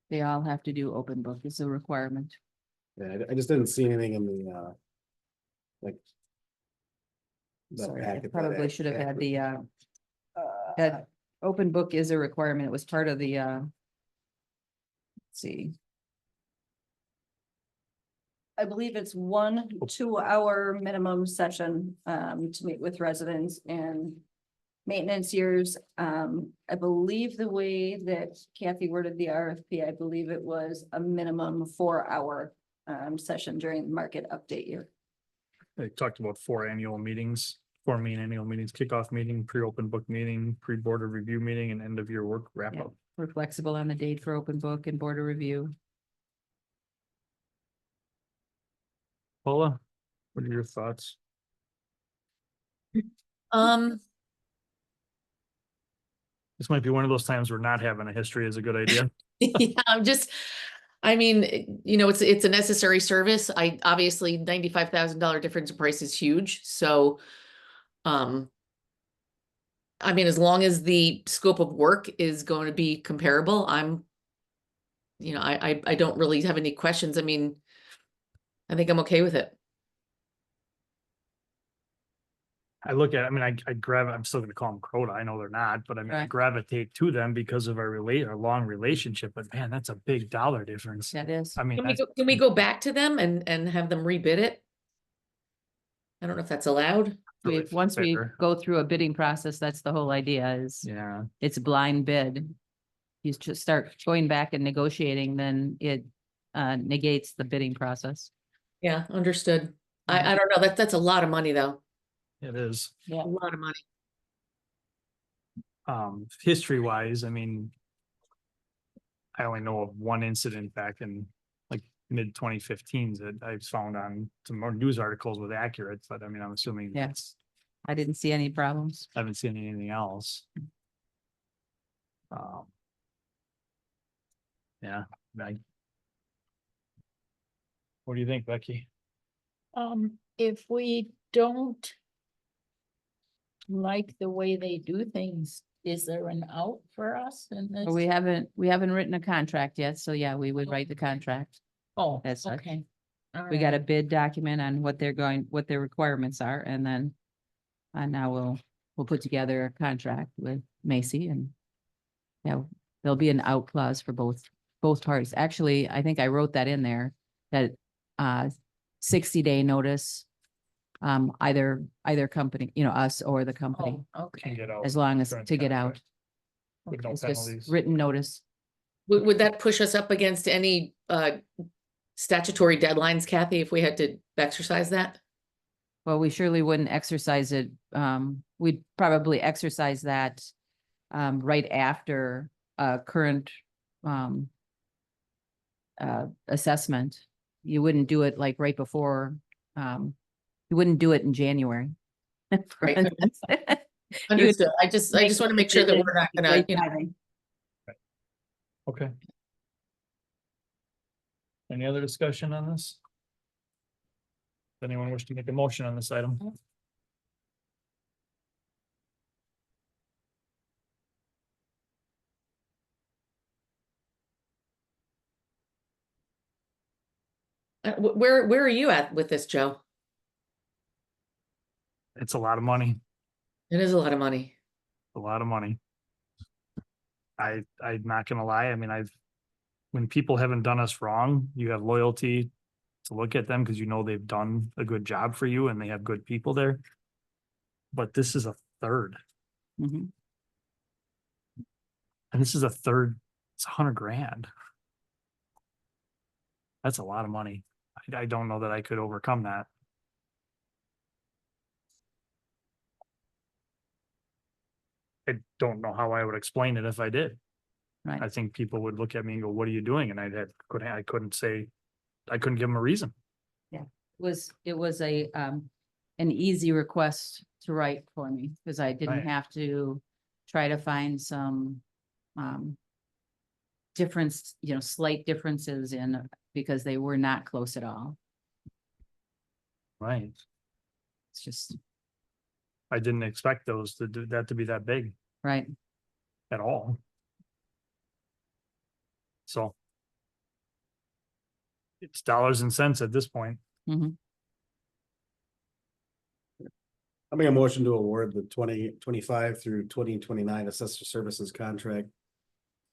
they all have to do open book is a requirement. Yeah, I just didn't see anything in the, like. the Sorry, I packet that probably should have had accurate- the, that open book is a requirement. It was part of the, let's see. I believe it's 1 2-hour minimum session to meet with residents and maintenance years. I believe the way that Kathy worded the RFP, I believe it was a minimum 4-hour session during the market update year. They talked about 4 annual meetings, 4 main annual meetings, kickoff meeting, pre-open book meeting, pre-board of review meeting, and end of year work wrap Yeah. up. We're flexible on the date for open book and board of review. Paula, what are your thoughts? Um, This might be one of those times where not having a history is a good idea. yeah, I mean, you know, it's a necessary service. I obviously $95,000 difference in price is huge, so. I mean, as long as the scope of work is going to be comparable, you know, I don't really have any questions. I mean, I think I'm okay with it. I look at, I mean, I'm still gonna call them Crota. I know they're not, but I mean, I Right. gravitate to them because of our long relationship, but man, that's a big dollar difference. That is. I mean, Can we go back to them and have them rebid it? I don't know if that's allowed. really Once we fair. go through a bidding process, that's the whole idea is Yeah, it's a blind bid. You just start going back and negotiating, then it negates the bidding process. Yeah, understood. I don't know. That's a lot of money though. it is. A lot of money. History wise, I mean. I only know of one incident back in like mid 2015s that I found on some more news articles with accurate, but I mean, I'm assuming. Yeah. I didn't see any problems. I haven't seen anything else. Um. Yeah, what do you think, Becky? If we don't like the way they do things, is there an out for us in this? But we haven't written a contract yet, so yeah, we would write the contract. Oh, as such. okay. We got a bid document on what what their requirements are, and then now we'll put together a contract with Macy and yeah, there'll be an out clause for both parties. Actually, I think I wrote that in there, that 60-day notice, either company, you know, us or the company, Oh, okay. Get out. as long as during to get out. contract. With no It's just penalties. written notice. Would that push us up against any statutory deadlines, Kathy, if we had to exercise that? Well, we surely wouldn't exercise it. We'd probably exercise that right after current assessment. You wouldn't do it like right before, you wouldn't do it in January. for Right. instance. Understood. I just want to make sure that we're not gonna, Late you know, timing. Okay. Any other discussion on this? Does anyone wish to make a motion on this item? where are you at with this, Joe? It's a lot of money, It is a lot of money. a lot of money. I'm not gonna lie, I mean, when people haven't done us wrong, you have loyalty to look at them because you know they've done a good job for you and they have good people there. But this is a third, Mhm. and this is a third, it's $100,000. That's a lot of money. I don't know that I could overcome that. I don't know how I would explain it if I did. Right. I think people would look at me and go, what are you doing? And I couldn't say, I couldn't give them a reason. It was an easy request to write for me, because I didn't Right. have to try to find some difference, slight differences because they were not close at all. Right. It's just, I didn't expect that to be that big right. at all. So. It's dollars and cents at this point. I'll make a motion to award the 2025 through 2029 assessor services contract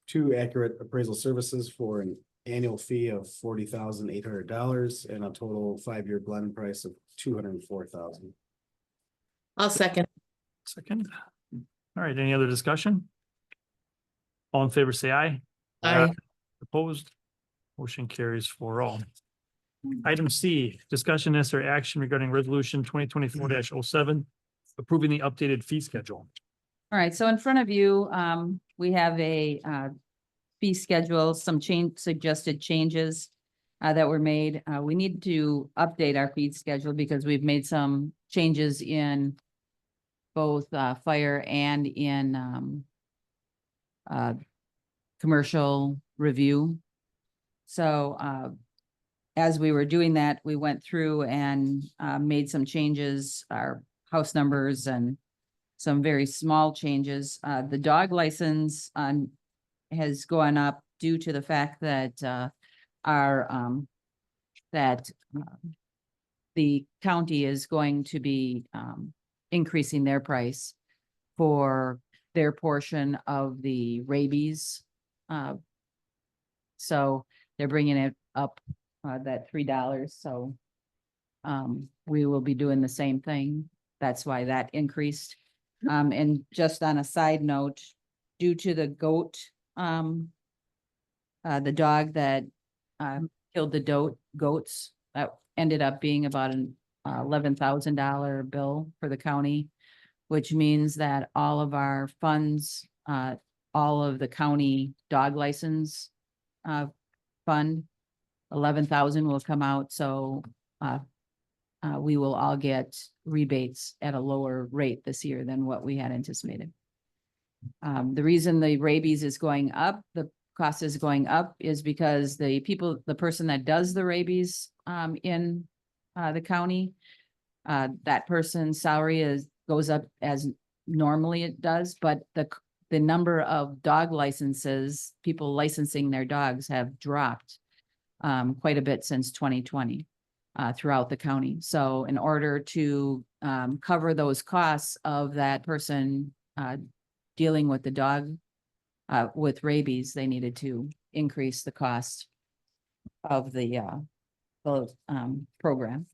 to Accurate Appraisal Services for an annual fee of $40,800 and a total 5-year blend price of $204,000. I'll second. Second. All right, any other discussion? All in favor, say aye. Aye. Opposed? Motion carries 4-0. Item C, discussion necessary action regarding resolution 2024-07, approving the updated fee schedule. All right, so in front of you, we have a fee schedule, some suggested changes that were made. We need to update our fee schedule because we've made some changes in both fire and in commercial review. So as we were doing that, we went through and made some changes, our house numbers and some very small changes. The dog license has gone up due to the fact that the county is going to be increasing their price for their portion of the rabies. So they're bringing it up that $3. So we will be doing the same thing. That's why that increased. And just on a side note, due to the goat, the dog that killed the goats, that ended up being about an $11,000 bill for the county, which means that all of our funds, all of the county dog license fund, 11,000 will come out. So we will all get rebates at a lower rate this year than what we had anticipated. The reason the rabies is going up, the cost is going up, is because the person that does the rabies in the county, that person's salary goes up as normally it does, but the number of dog licenses, people licensing their dogs, have dropped quite a bit since 2020 throughout the county. So in order to cover those costs of that person dealing with the dog with rabies, they needed to increase the cost of the program.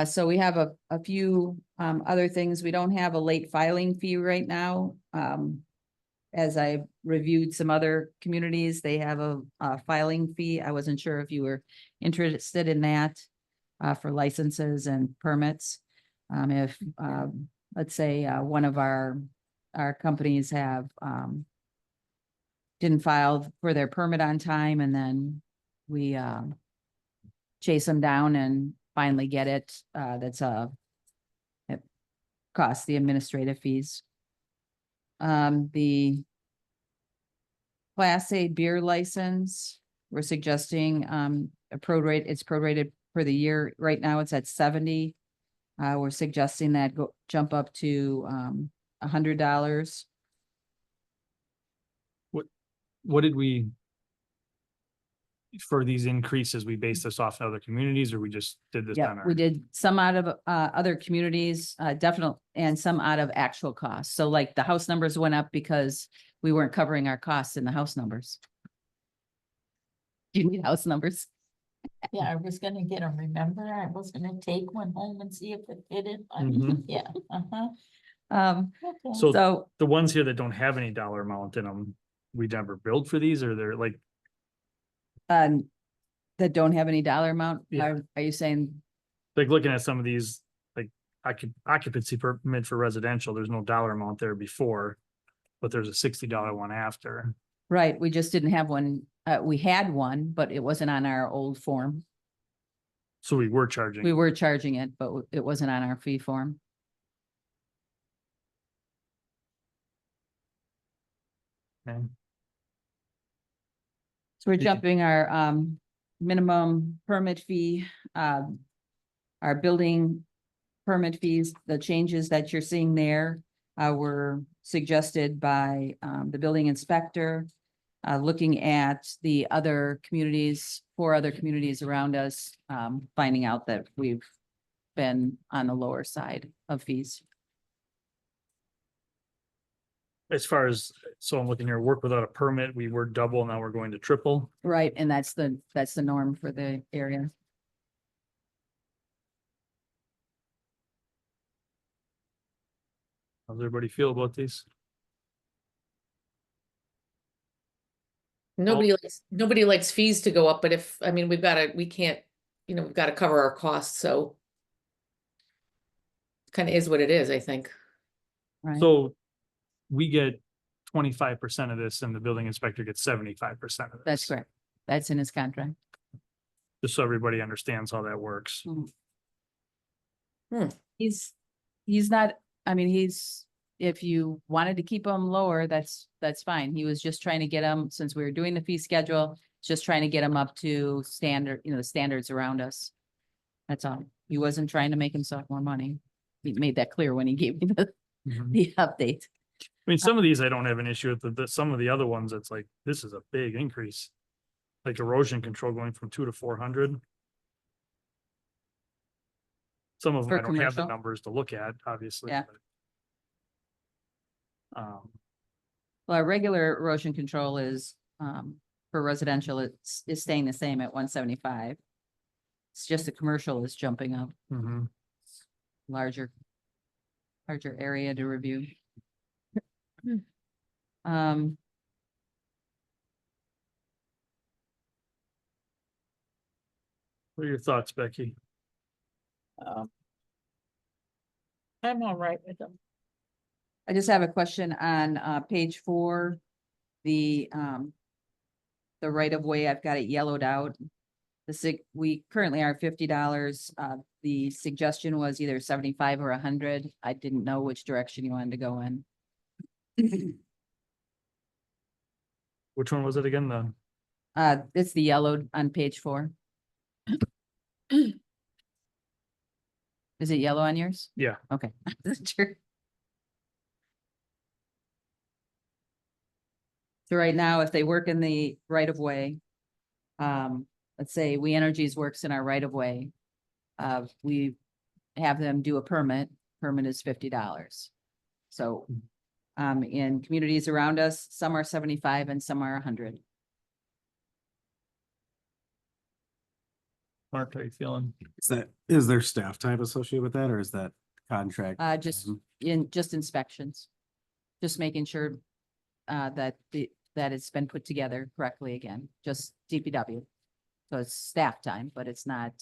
So we have a few other things. We don't have a late filing fee right now. As I reviewed some other communities, they have a filing fee. I wasn't sure if you were interested in that for licenses and permits. If let's say one of our companies have didn't file for their permit on time, and then we chase them down and finally get it, it costs the administrative fees. The Class A beer license, we're suggesting a prorate, it's prorated for the year. Right now it's at 70. We're suggesting that jump up to $100. What did we, for these increases, we based this off in other communities, or we just did this Yeah, on our? we did some out of other communities, definitely, and some out of actual costs. So like the house numbers went up because we weren't covering our costs in the house numbers. Do you need house numbers? Yeah, I was gonna get them, remember? I was gonna take one home and see if it fitted. Mhm. Yeah, uh-huh. Okay. So So the ones here that don't have any dollar amount in them, we never billed for these, or they're like, that don't have any dollar amount, Yeah. are you saying? looking at some of these, like occupancy permit for residential, there's no dollar amount there before, but there's a $60 one after. Right, we just didn't have one. We had one, but it wasn't on our old form. So we were charging. We were charging it, but it wasn't on our fee form. Okay. So we're Did you- jumping our minimum permit fee, our building permit fees, the changes that you're seeing there were suggested by the building inspector. looking at the other communities, 4 other communities around us, finding out that we've been on the lower side of fees. As far as, so I'm looking here, work without a permit, we were double, now we're going to triple. Right, and that's the norm for the area. How does everybody feel about these? Nobody likes fees to go up, but if, I mean, we can't, we've got to cover our costs, so. Kind of is what it is, I think. Right. So we get 25% of this and the building inspector gets 75% of this. That's correct. That's in his contract. Just so everybody understands how that works. He's not, I mean, if you wanted to keep him lower, that's fine. He was just trying to get him, since we were doing the fee schedule, just trying to get him up to standard, the standards around us. That's all. He wasn't trying to make himself more money. He made that clear when he gave me Mhm. the update. I mean, some of these I don't have an issue with, some of the other ones, it's like, this is a big increase. Like erosion control going from 2 to 400. Some of them For I don't have the commercial? numbers to look at, obviously. Yeah. but, Well, our regular erosion control is, for residential, is staying the same at 175. It's just the commercial is jumping up, mhm. larger area to review. Um, What are your thoughts, Becky? I'm all right with them. I just have a question on page 4. The right of way, I've got it yellowed out. We currently are $50. The suggestion was either 75 or 100. I didn't know which direction you wanted to go in. Which one was it again? The It's the yellowed on page 4. Is it yellow on yours? Yeah. Okay. Sure. So right now, if they work in the right of way, let's say We Energies works in our right of way. We have them do a permit is $50. So, in communities around us, some are 75 and some are 100. Mark, how you feeling? Is there staff time associated with that, or is that contract? Just time? just inspections. Just making sure, that it's been put together correctly again, just DPW. So it's staff time, but it's not,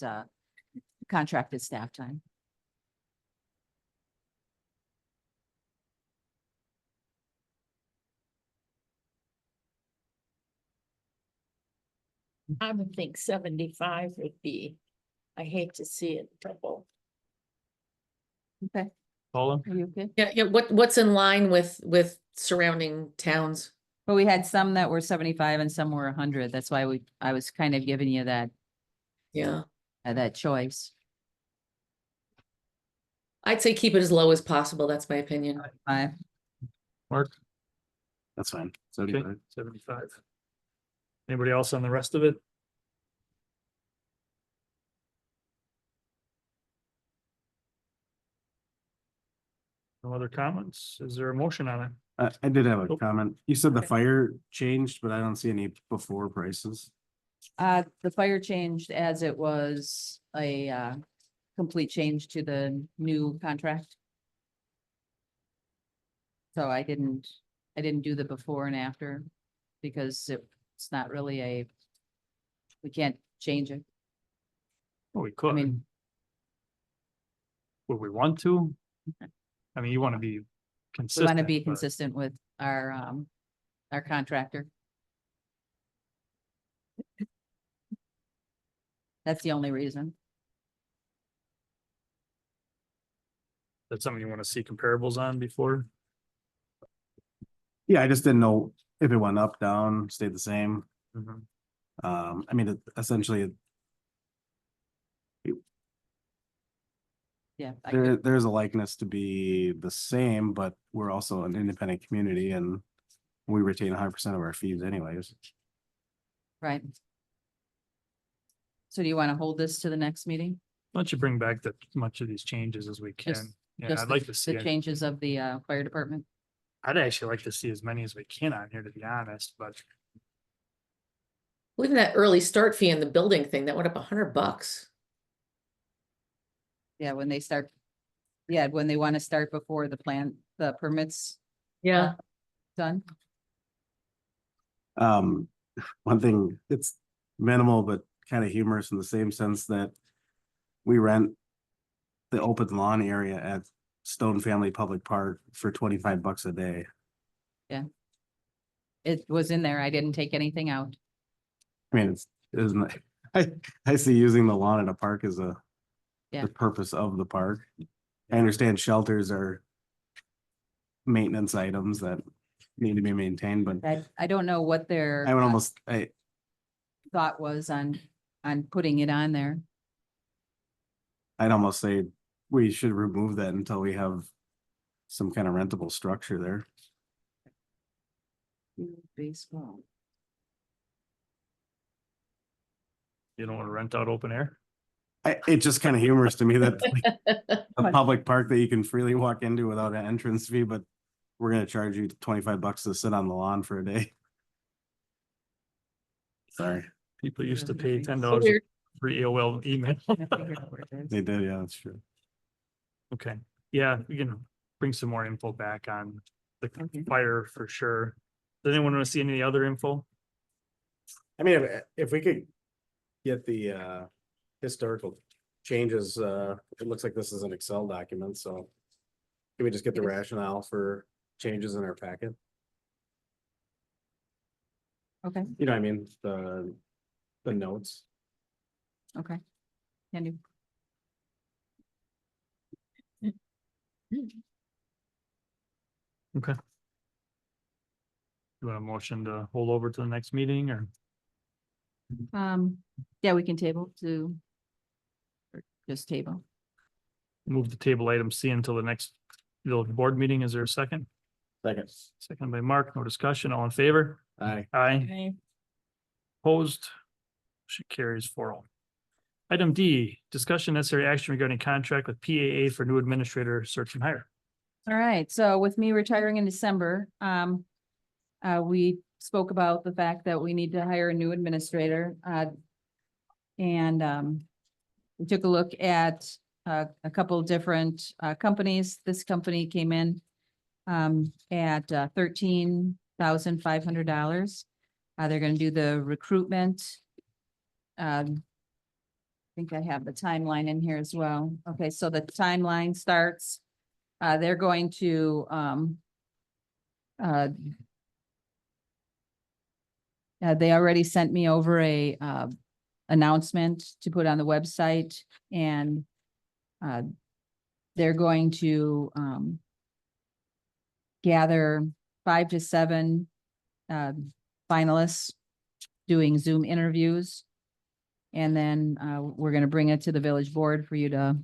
contracted staff time. I would think 75 would be, I hate to see it double. Okay, Paula? are you okay? Yeah, what's in line with surrounding towns? But we had some that were 75 and some were 100. That's why I was kind of giving you that, Yeah, that choice. I'd say keep it as low as possible. That's my opinion. Mark? That's fine. Okay, 75. 75. Anybody else on the rest of it? No other comments? Is there a motion on it? I did have a Oh. comment. You said the Okay. fire changed, but I don't see any before prices. The fire changed as it was a, complete change to the new contract. So I didn't do the before and after because it's not really we can't change it. Oh, we could. mean- Would we want to? I mean, you want to be We consistent. want to be but- consistent with our contractor. That's the only reason. That's something you want to see comparables on before? Yeah, I just didn't know if it went up, down, stayed the same. Mhm. I mean, essentially, Yeah. I could- there's a likeness to be the same, but we're also an independent community and We retain 100% of our fees anyways. Right. So do you want to hold this to the next meeting? Why don't you bring back as much of these changes as we can? Yeah, Just I'd like to see the it. changes of the fire department? I'd actually like to see as many as we can on here, to be honest, but Even that early start fee in the building thing, that went up $100. Yeah, when they start, yeah, when they want to start before the permits Yeah. done. One thing, it's minimal, but kind of humorous in the same sense that we rent the open lawn area at Stone Family Public Park for $25 a day. It was in there. I didn't take anything out. I mean, it's, isn't, I see using the lawn at a park as Yeah. the purpose of the park. I understand shelters are maintenance items that need to be maintained, but I don't know what their I would almost, thought was on putting it on there. I'd almost say we should remove that until we have some kind of rentable structure there. Baseball. you don't want to rent out open air. It's just kind of humorous to me that like, a public park that you can freely walk into without an entrance fee, but we're gonna charge you $25 to sit on the lawn for a day. Sorry, People used to pay $10 So weird. for AOL email. they did, yeah, that's true. Okay, yeah, we can bring some more info back on the Okay. fire for sure. Does anyone want to see any other info? I mean, if we could get the historical changes, it looks like this is an Excel document, so. Can we just get the rationale for changes in our packet? Okay, You know what I mean, the notes. okay. Can you? Okay. You want a motion to hold over to the next meeting or? Yeah, we can table to. Or just table. Move the table item C until the next village board meeting. Is there a second? Second. Second by Mark, no discussion, all in favor? Aye. Aye. Opposed? Motion carries 4-0. Item D, discussion necessary action regarding contract with PAA for new administrator search and hire. All right, so with me retiring in December, we spoke about the fact that we need to hire a new administrator. And we took a look at a couple of different companies. This company came in at $13,500. They're gonna do the recruitment. I think I have the timeline in here as well. Okay, so the timeline starts. They're going to they already sent me over a announcement to put on the website, and they're going to gather 5 to 7 finalists doing Zoom interviews. And then we're gonna bring it to the village board for you to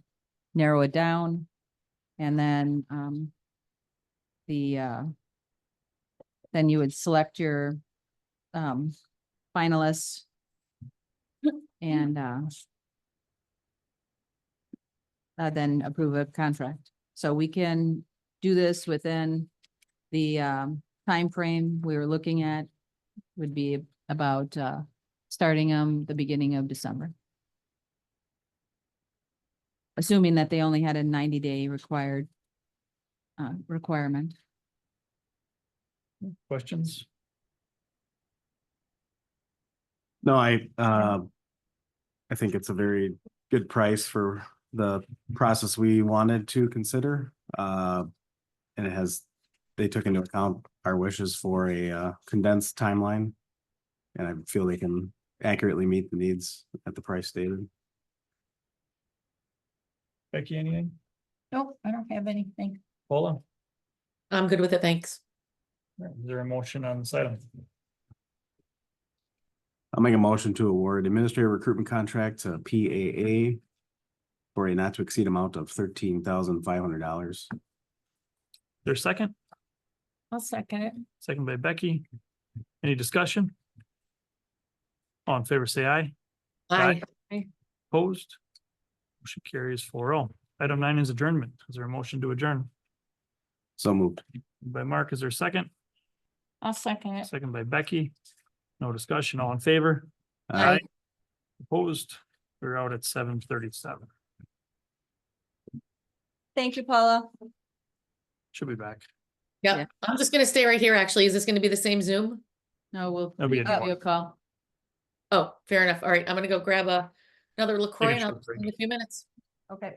narrow it down. And then then you would select your finalists and then approve a contract. So we can do this within the time frame we were looking at would be about starting them the beginning of December. Assuming that they only had a 90-day requirement. Questions? No, I think it's a very good price for the process we wanted to consider. And they took into account our wishes for a condensed timeline. And I feel they can accurately meet the needs at the price stated. Becky, anything? Nope, I don't have anything. Paula? I'm good with it, thanks. Is there a motion on this item? I'll make a motion to award administrative recruitment contract to PAA for a not to exceed amount of $13,500. There's second? I'll second it. second by Becky. Any discussion? All in favor, say aye. I, Opposed? Motion carries 4-0. Item 9 is adjournment. Is there a motion to adjourn? So moved. By Mark, is there a second? I'll second it. Second by Becky. No discussion, all in favor? Aye. Opposed? We're out at 7:37. Thank you, Paula. Should be back. yeah, Yeah. I'm just gonna stay right here, actually. Is this gonna be the same Zoom? No, we'll That'll be a new give one. you a call. Oh, fair enough. All right, I'm gonna go grab another LaCroix and I'll short break. see you in a few minutes. Okay.